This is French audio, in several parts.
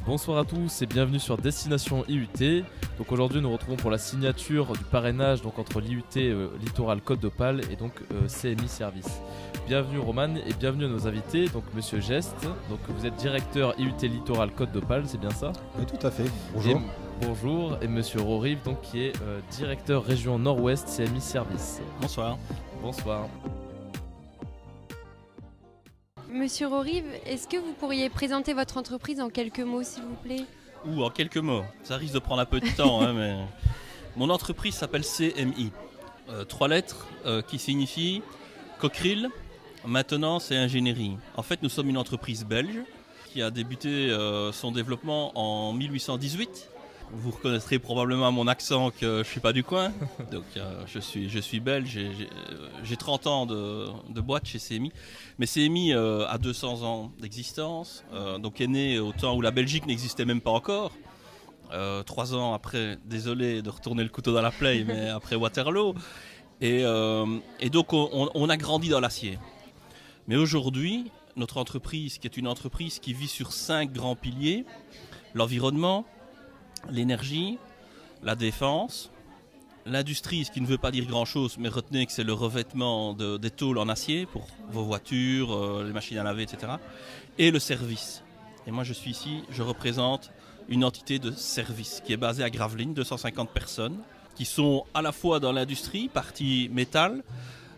Bonsoir à tous et bienvenue sur Destination IUT. Donc aujourd'hui nous retrouvons pour la signature du parrainage donc entre l'IUT Littoral Côte d'Opale et donc CMI Service. Bienvenue Roman et bienvenue à nos invités, donc Monsieur Geste, donc vous êtes directeur IUT Littoral Côte d'Opale, c'est bien ça? Oui, tout à fait. Bonjour. Bonjour, et Monsieur Rorive donc qui est directeur région Nord-Ouest CMI Service. Bonsoir. Bonsoir. Monsieur Rorive, est-ce que vous pourriez présenter votre entreprise en quelques mots, s'il vous plaît? Ou en quelques mots, ça risque de prendre un peu de temps, hein, mais mon entreprise s'appelle CMI. 3 lettres qui signifient Cockerill, maintenance et ingénierie. En fait, nous sommes une entreprise belge qui a débuté son développement en 1818. Vous reconnaîtrez probablement à mon accent que je ne suis pas du coin. Donc je suis belge, j'ai 30 ans de boîte chez CMI. Mais CMI a 200 ans d'existence, donc est né au temps où la Belgique n'existait même pas encore. 3 ans après, désolé de retourner le couteau dans la plaie, mais après Waterloo. Et donc on a grandi dans l'acier. Mais aujourd'hui, notre entreprise, qui est une entreprise qui vit sur 5 grands piliers, l'environnement, l'énergie, la défense, l'industrie, ce qui ne veut pas dire grand-chose, mais retenez que c'est le revêtement des tôles en acier pour vos voitures, les machines à laver, etc. Et le service. Et moi je suis ici, je représente une entité de service qui est basée à Gravelines, 250 personnes, qui sont à la fois dans l'industrie, partie métal,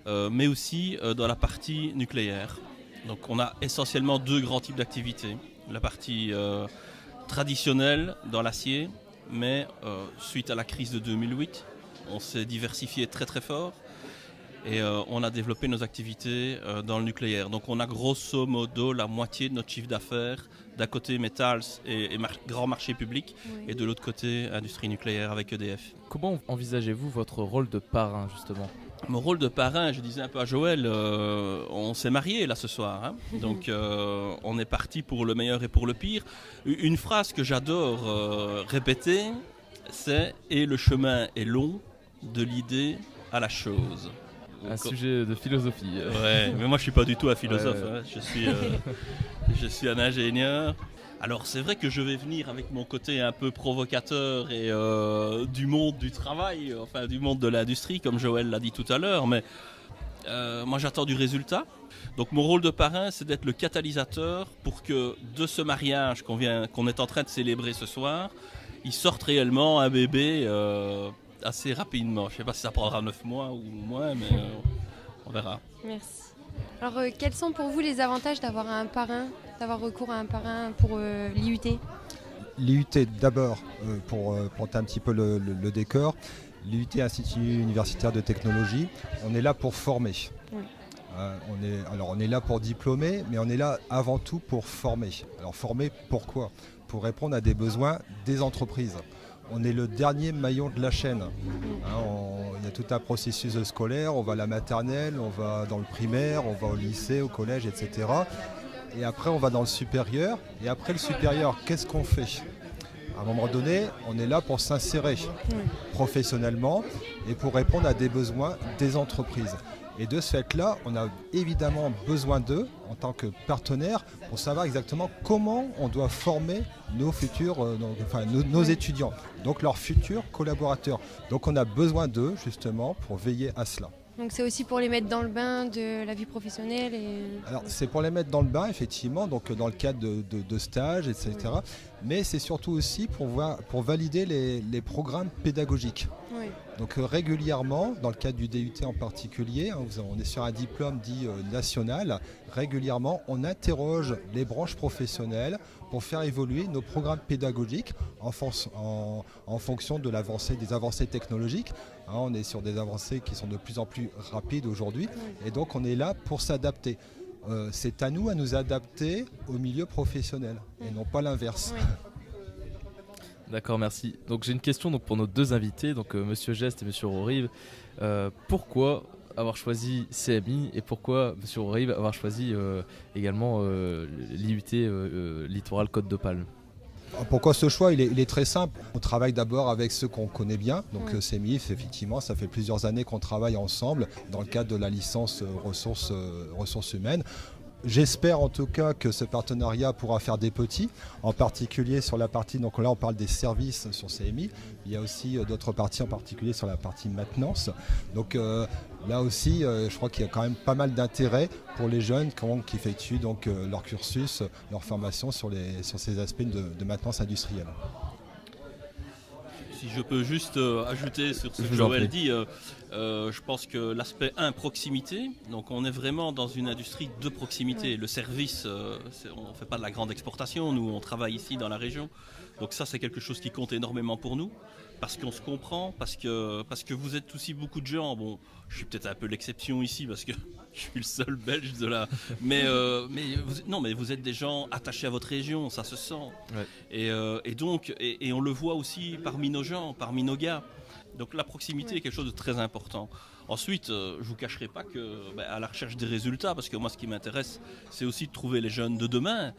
mais aussi dans la partie nucléaire. Donc on a essentiellement 2 grands types d'activités. La partie traditionnelle dans l'acier, mais suite à la crise de 2008, on s'est diversifié très très fort et on a développé nos activités dans le nucléaire. Donc on a grosso modo la moitié de notre chiffre d'affaires, d'un côté métal et grand marché public, oui, et de l'autre côté industrie nucléaire avec EDF. Comment envisagez-vous votre rôle de parrain justement? Mon rôle de parrain, je disais un peu à Joël, on s'est mariés là ce soir, hein, donc on est parti pour le meilleur et pour le pire. Une phrase que j'adore répéter, c'est « et le chemin est long de l'idée à la chose ». Un sujet de philosophie. Ouais, mais moi je suis pas du tout un philosophe, hein. Je suis un ingénieur. Alors c'est vrai que je vais venir avec mon côté un peu provocateur et du monde du travail, enfin du monde de l'industrie, comme Joël l'a dit tout à l'heure, mais moi j'attends du résultat. Donc mon rôle de parrain, c'est d'être le catalyseur pour que de ce mariage qu'on est en train de célébrer ce soir, il sorte réellement un bébé assez rapidement. Je ne sais pas si ça prendra 9 mois ou moins, mais on verra. Merci. Alors quels sont pour vous les avantages d'avoir un parrain, d'avoir recours à un parrain pour l'IUT? L'IUT d'abord, pour planter un petit peu le décor, l'IUT Institut universitaire de technologie, on est là pour former. Oui. On est là pour diplômer, mais on est là avant tout pour former. Alors former pourquoi? Pour répondre à des besoins des entreprises. On est le dernier maillon de la chaîne. Il y a tout un processus scolaire, on va à la maternelle, on va dans le primaire, on va au lycée, au collège, etc. Et après on va dans le supérieur. Et après le supérieur, qu'est-ce qu'on fait? À un moment donné, on est là pour s'insérer professionnellement et pour répondre à des besoins des entreprises. Et de ce fait-là, on a évidemment besoin d'eux en tant que partenaires pour savoir exactement comment on doit former nos futurs, nos étudiants, donc leurs futurs collaborateurs. Donc on a besoin d'eux justement pour veiller à cela. Donc c'est aussi pour les mettre dans le bain de la vie professionnelle Alors c'est pour les mettre dans le bain effectivement, donc dans le cadre de stages, etc. Oui. Mais c'est surtout aussi pour valider les programmes pédagogiques. Oui. Donc régulièrement, dans le cadre du DUT en particulier, on est sur un diplôme dit national, régulièrement on interroge les branches professionnelles pour faire évoluer nos programmes pédagogiques en fonction de des avancées technologiques. On est sur des avancées qui sont de plus en plus rapides aujourd'hui et donc on est là pour s'adapter. C'est à nous adapter au milieu professionnel et non pas l'inverse. Oui. D'accord, merci. Donc j'ai une question pour nos 2 invités, donc Monsieur Geste et Monsieur Rorive. Pourquoi avoir choisi CMI et pourquoi Monsieur Rorive avoir choisi également l'IUT Littoral Côte d'Opale? Pourquoi ce choix? Il est très simple. On travaille d'abord avec ceux qu'on connaît bien. Donc CMI, effectivement, ça fait plusieurs années qu'on travaille ensemble dans le cadre de la licence ressources humaines. J'espère en tout cas que ce partenariat pourra faire des petits, en particulier sur la partie, donc là on parle des services sur CMI, il y a aussi d'autres parties, en particulier sur la partie maintenance. Donc là aussi, je crois qu'il y a quand même pas mal d'intérêt pour les jeunes qui effectuent donc, leur cursus, leur formation sur ces aspects de maintenance industrielle. Si je peux juste ajouter sur ce que Joël dit, je pense que l'aspect proximité, donc on est vraiment dans une industrie de proximité. Le service, on ne fait pas de la grande exportation, nous on travaille ici dans la région. Donc ça c'est quelque chose qui compte énormément pour nous, parce qu'on se comprend, parce que vous êtes aussi beaucoup de gens. Bon, je suis peut-être un peu l'exception ici parce que je suis le seul Belge de là. Mais vous êtes des gens attachés à votre région, ça se sent. Ouais. Et donc on le voit aussi parmi nos gens, parmi nos gars. Donc la proximité est quelque chose de très important. Ensuite, je ne vous cacherai pas à la recherche des résultats, parce que moi ce qui m'intéresse, c'est aussi de trouver les jeunes de demain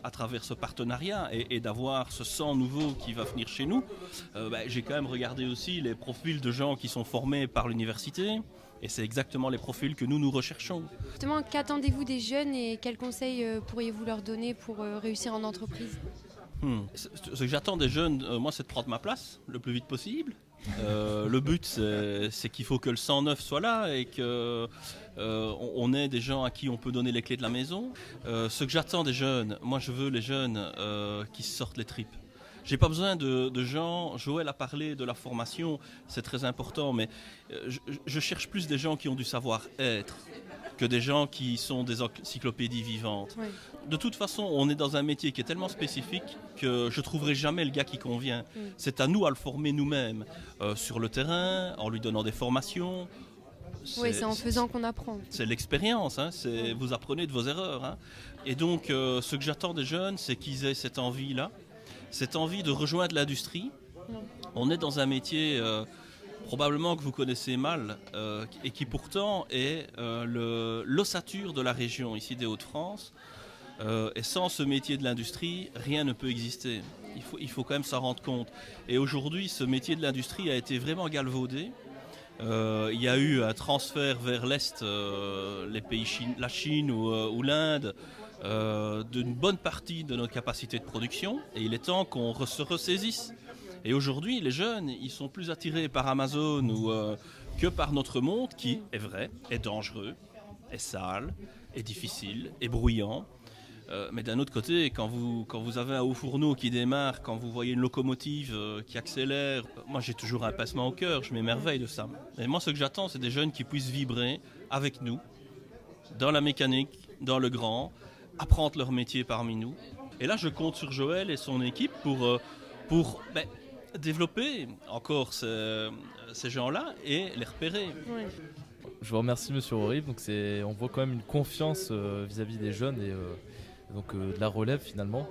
à travers ce partenariat et d'avoir ce sang nouveau qui va venir chez nous. J'ai quand même regardé aussi les profils de gens qui sont formés par l'université. Et c'est exactement les profils que nous recherchons. Justement, qu'attendez-vous des jeunes et quels conseils pourriez-vous leur donner pour réussir en entreprise ? Ce que j'attends des jeunes, moi, c'est de prendre ma place le plus vite possible. Le but, c'est qu'il faut que le sang neuf soit là et qu'on ait des gens à qui on peut donner les clés de la maison. Ce que j'attends des jeunes, moi, je veux les jeunes qui se sortent les tripes. J'ai pas besoin de gens. Joël a parlé de la formation, c'est très important, mais je cherche plus des gens qui ont du savoir-être que des gens qui sont des encyclopédies vivantes. Oui. De toute façon, on est dans un métier qui est tellement spécifique que je ne trouverai jamais le gars qui convient. C'est à nous à le former nous-mêmes, sur le terrain, en lui donnant des formations. Oui, c'est en faisant qu'on apprend. C'est l'expérience, hein, vous apprenez de vos erreurs. Hein. Et donc, ce que j'attends des jeunes, c'est qu'ils aient cette envie-là, cette envie de rejoindre l'industrie. On est dans un métier probablement que vous connaissez mal et qui pourtant est l'ossature de la région ici des Hauts-de-France. Et sans ce métier de l'industrie, rien ne peut exister. Il faut quand même s'en rendre compte. Et aujourd'hui, ce métier de l'industrie a été vraiment galvaudé. Il y a eu un transfert vers l'Est, les pays la Chine ou l'Inde, d'une bonne partie de notre capacité de production. Et il est temps qu'on se ressaisisse. Et aujourd'hui, les jeunes, ils sont plus attirés par Amazon que par notre monde qui, est vrai, est dangereux, est sale, est difficile, est bruyant. Mais d'un autre côté, quand vous avez un haut fourneau qui démarre, quand vous voyez une locomotive qui accélère, moi j'ai toujours un pincement au cœur, je m'émerveille de ça. Et moi ce que j'attends, c'est des jeunes qui puissent vibrer avec nous, dans la mécanique, dans le grand, apprendre leur métier parmi nous. Et là je compte sur Joël et son équipe pour développer encore ces gens-là et les repérer. Oui. Je vous remercie Monsieur Horib. Donc on voit quand même une confiance vis-à-vis des jeunes et donc de la relève finalement.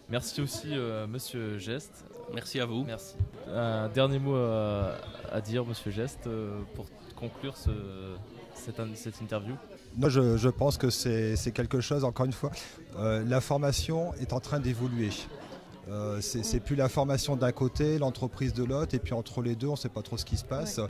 Merci aussi Monsieur Geste. Merci à vous. Merci. Un dernier mot à dire Monsieur Geste pour conclure cette interview. Non, je pense que c'est quelque chose, encore une fois, la formation est en train d'évoluer. C'est plus la formation d'un côté, l'entreprise de l'autre, et puis entre les deux, on ne sait pas trop ce qui se passe. Ouais.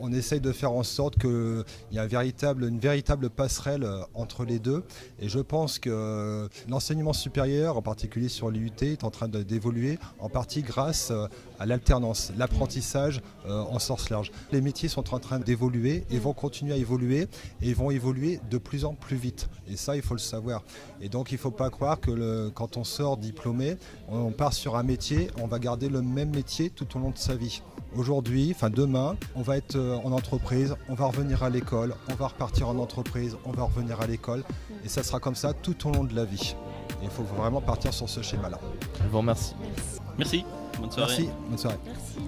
On essaye de faire en sorte qu'il y ait une véritable passerelle entre les deux. Et je pense que l'enseignement supérieur, en particulier sur l'IUT, est en train d'évoluer, en partie grâce à l'alternance, l'apprentissage en sens large. Les métiers sont en train d'évoluer et vont continuer à évoluer, et vont évoluer de plus en plus vite. Et ça, il faut le savoir. Et donc, il ne faut pas croire que quand on sort diplômé, on part sur un métier, on va garder le même métier tout au long de sa vie. Aujourd'hui, demain, on va être en entreprise, on va revenir à l'école, on va repartir en entreprise, on va revenir à l'école. Et ça sera comme ça tout au long de la vie. Et il faut vraiment partir sur ce schéma-là. Je vous remercie. Merci. Bonne soirée. Merci. Bonne soirée. Merci.